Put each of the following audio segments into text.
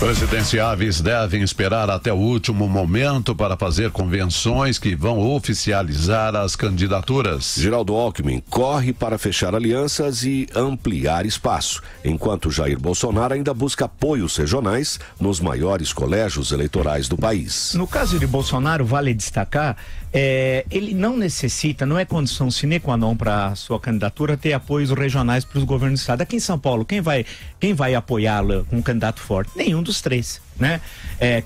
Presidenciáveis devem esperar até o último momento para fazer convenções que vão oficializar as candidaturas. Geraldo Alckmin corre para fechar alianças e ampliar espaço, enquanto Jair Bolsonaro ainda busca apoios regionais nos maiores colégios eleitorais do país. No caso de Bolsonaro, vale destacar, ele não necessita, não é condição sine qua non para a sua candidatura ter apoios regionais para os governos do estado. Aqui em São Paulo, quem vai apoiá-lo com um candidato forte? Nenhum dos três, né?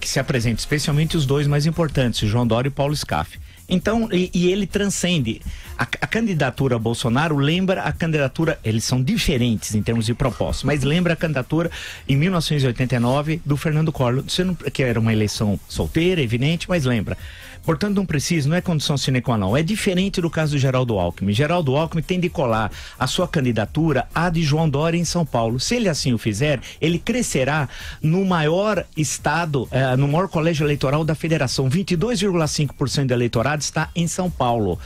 Que se apresenta, especialmente os dois mais importantes, João Dória e Paulo Scaff. Então, e ele transcende. A candidatura Bolsonaro lembra a candidatura, eles são diferentes em termos de propósito, mas lembra a candidatura em 1989 do Fernando Collor, que era uma eleição solteira, evidente, mas lembra. Portanto, não precisa, não é condição sine qua non. É diferente do caso do Geraldo Alckmin. Geraldo Alckmin tem de colar a sua candidatura à de João Dória em São Paulo. Se ele assim o fizer, ele crescerá no maior estado, no maior colégio eleitoral da federação. 22,5% do eleitorado está em São Paulo.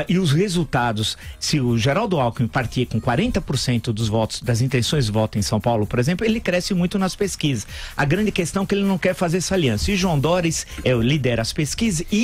E os resultados, se o Geraldo Alckmin partir com 40% dos votos, das intenções de voto em São Paulo, por exemplo, ele cresce muito nas pesquisas. A grande questão é que ele não quer fazer essa aliança. E João Dória lidera as pesquisas e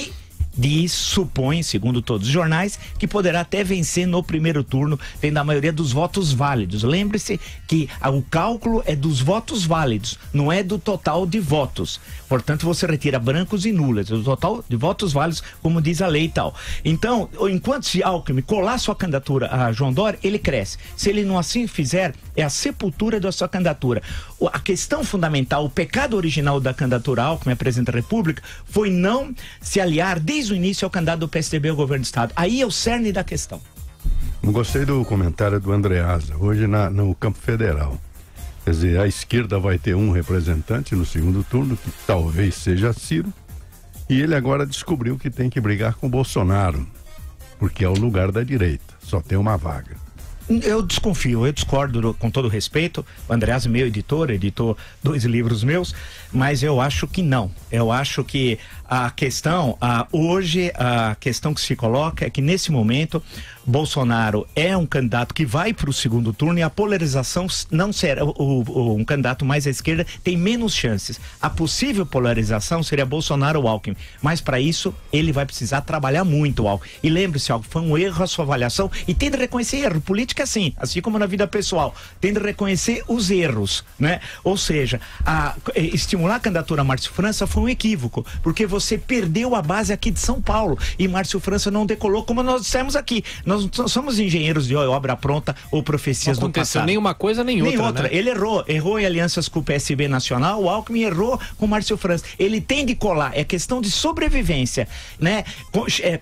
supõe, segundo todos os jornais, que poderá até vencer no primeiro turno, tendo a maioria dos votos válidos. Lembre-se que o cálculo é dos votos válidos, não é do total de votos. Portanto, você retira brancos e nulas, do total de votos válidos, como diz a lei e tal. Então, enquanto se Alckmin colar sua candidatura a João Dória, ele cresce. Se ele não assim fizer, é a sepultura da sua candidatura. A questão fundamental, o pecado original da candidatura Alckmin à presidente da República foi não se aliar desde o início ao candidato do PSDB ao governo do estado. Aí é o cerne da questão. Não gostei do comentário do Andreasa, hoje no campo federal. Quer dizer, a esquerda vai ter um representante no segundo turno, que talvez seja Ciro, e ele agora descobriu que tem que brigar com o Bolsonaro, porque é o lugar da direita, só tem uma vaga. Eu desconfio, eu discordo com todo respeito. O Andreasa, meu editor, editou 2 livros meus, mas eu acho que não. Eu acho que a questão, hoje, a questão que se coloca é que nesse momento Bolsonaro é um candidato que vai para o segundo turno e a polarização não será, um candidato mais à esquerda tem menos chances. A possível polarização seria Bolsonaro ou Alckmin, mas para isso ele vai precisar trabalhar muito, Alckmin. E lembre-se, Alckmin, foi um erro a sua avaliação e tem de reconhecer erro. Política assim como na vida pessoal, tem de reconhecer os erros, né? Ou seja, estimular a candidatura a Márcio França foi um equívoco, porque você perdeu a base aqui de São Paulo e Márcio França não decolou, como nós dissemos aqui. Nós não somos engenheiros de obra pronta ou profecias do passado. Não aconteceu nem uma coisa nem outra, né? Ele errou em alianças com o PSB nacional, o Alckmin errou com o Márcio França. Ele tem de colar, é questão de sobrevivência, né?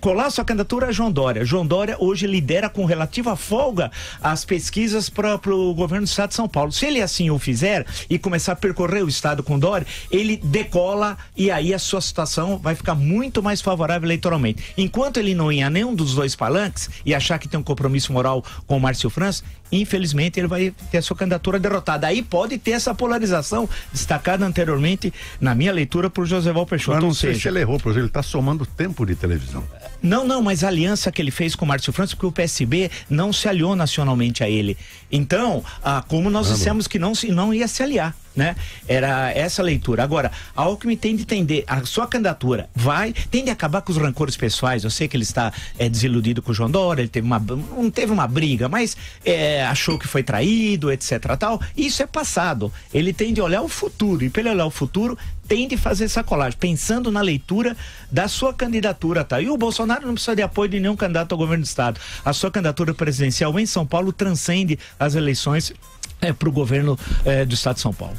Colar sua candidatura a João Dória. João Dória hoje lidera com relativa folga as pesquisas para o governo do estado de São Paulo. Se ele assim o fizer e começar a percorrer o estado com Dória, ele decola e aí a sua situação vai ficar muito mais favorável eleitoralmente. Enquanto ele não ir a nenhum dos dois palanques e achar que tem um compromisso moral com o Márcio França, infelizmente ele vai ter a sua candidatura derrotada. Aí pode ter essa polarização destacada anteriormente, na minha leitura, por José Walter Peixoto. Mas não sei se ele errou, porque ele está somando tempo de televisão. Não, mas a aliança que ele fez com o Márcio França, porque o PSB não se aliou nacionalmente a ele. Então, como nós dissemos que não ia se aliar, né? Era essa a leitura. Agora, a Alckmin tem de entender, a sua candidatura tem de acabar com os rancores pessoais. Eu sei que ele está desiludido com o João Dória, ele não teve uma briga, mas achou que foi traído, etc. tal. Isso é passado. Ele tem de olhar o futuro, e para ele olhar o futuro, tem de fazer essa colagem, pensando na leitura da sua candidatura, tá? E o Bolsonaro não precisa de apoio de nenhum candidato ao governo do estado. A sua candidatura presidencial em São Paulo transcende as eleições para o governo do estado de São Paulo.